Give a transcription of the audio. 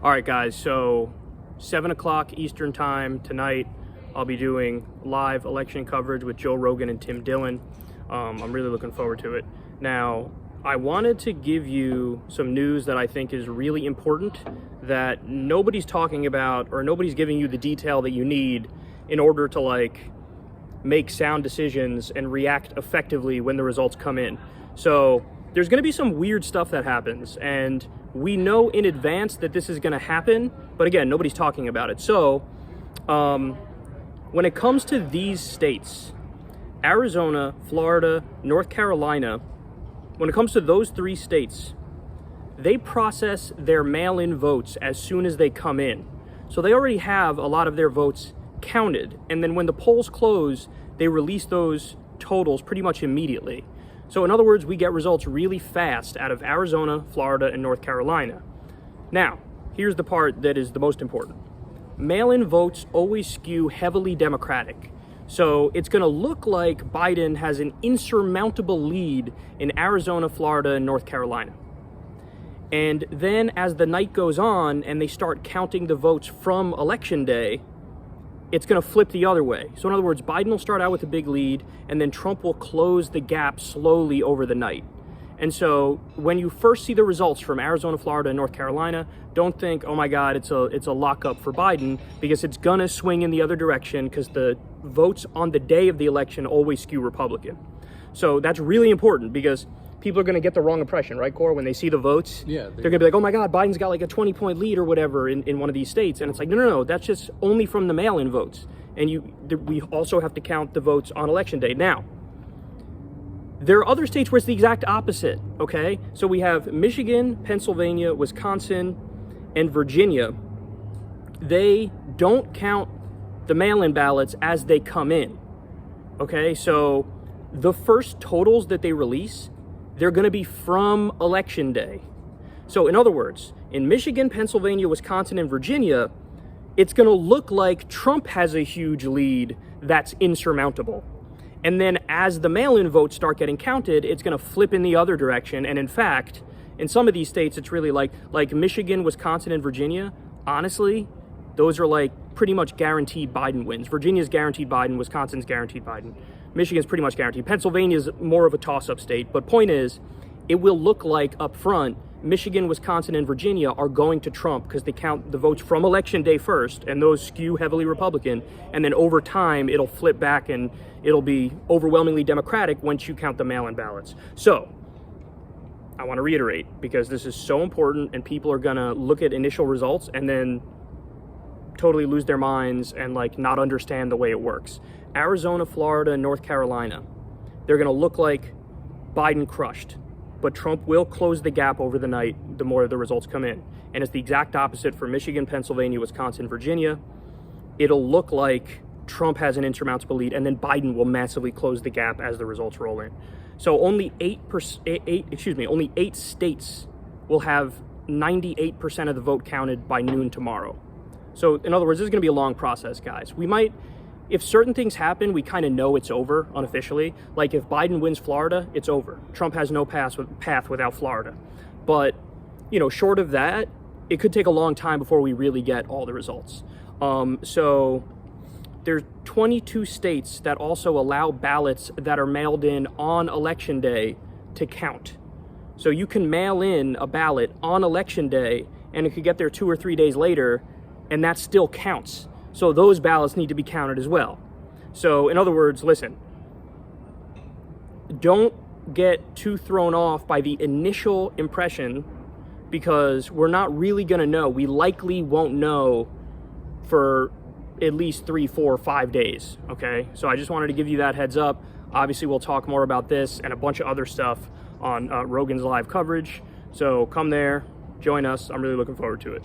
All right, guys, so 7 o'clock Eastern time tonight, I'll be doing live election coverage with Joe Rogan and Tim Dillon. I'm really looking forward to it. Now, I wanted to give you some news that I think is really important that nobody's talking about, or nobody's giving you the detail that you need in order to make sound decisions and react effectively when the results come in. So there's going to be some weird stuff that happens, and we know in advance that this is going to happen, but again, nobody's talking about it. So when it comes to these states, Arizona, Florida, North Carolina, when it comes to those three states, they process their mail-in votes as soon as they come in. So they already have a lot of their votes counted, and then when the polls close, they release those totals pretty much immediately. So in other words, we get results really fast out of Arizona, Florida, and North Carolina. Now, here's the part that is the most important. Mail-in votes always skew heavily Democratic. So it's going to look like Biden has an insurmountable lead in Arizona, Florida, and North Carolina. And then as the night goes on and they start counting the votes from Election Day, it's going to flip the other way. So in other words, Biden will start out with a big lead, and then Trump will close the gap slowly over the night. And so when you first see the results from Arizona, Florida, and North Carolina, don't think, oh my God, it's a lockup for Biden, because it's gonna swing in the other direction, because the votes on the day of the election always skew Republican. So that's really important, because people are gonna get the wrong impression, right, Cor? When they see the votes, yeah, they're gonna be like, oh my God, Biden's got like a 20-point lead or whatever in one of these states. And it's like, no, that's just only from the mail-in votes. And we also have to count the votes on Election Day. Now, there are other states where it's the exact opposite, okay? So we have Michigan, Pennsylvania, Wisconsin, and Virginia. They don't count the mail-in ballots as they come in, okay? So the first totals that they release, they're gonna be from Election Day. So in other words, in Michigan, Pennsylvania, Wisconsin, and Virginia, it's gonna look like Trump has a huge lead that's insurmountable. And then as the mail-in votes start getting counted, it's going to flip in the other direction. And in fact, in some of these states, it's really like Michigan, Wisconsin, and Virginia. Honestly, those are pretty much guaranteed Biden wins. Virginia's guaranteed Biden. Wisconsin's guaranteed Biden. Michigan's pretty much guaranteed. Pennsylvania's more of a toss-up state. But point is, it will look like up front, Michigan, Wisconsin, and Virginia are going to Trump because they count the votes from Election Day first, and those skew heavily Republican. And then over time, it'll flip back and it'll be overwhelmingly Democratic once you count the mail-in ballots. So I want to reiterate, because this is so important, and people are going to look at initial results and then totally lose their minds and not understand the way it works. Arizona, Florida, and North Carolina, they're going to look like Biden crushed. But Trump will close the gap over the night the more the results come in. And it's the exact opposite for Michigan, Pennsylvania, Wisconsin, Virginia. It'll look like Trump has an insurmountable lead, and then Biden will massively close the gap as the results roll in. So only 8 states will have 98% of the vote counted by noon tomorrow. So in other words, this is gonna be a long process, guys. If certain things happen, we kind of know it's over unofficially. Like if Biden wins Florida, it's over. Trump has no path without Florida. But, short of that, it could take a long time before we really get all the results. So there's 22 states that also allow ballots that are mailed in on Election Day to count. So you can mail in a ballot on Election Day, and it could get there 2 or 3 days later, and that still counts. So those ballots need to be counted as well. So in other words, listen, don't get too thrown off by the initial impression, because we're not really gonna know. We likely won't know for at least 3, 4, 5 days, okay? So I just wanted to give you that heads up. Obviously, we'll talk more about this and a bunch of other stuff on Rogan's live coverage. So come there, join us. I'm really looking forward to it.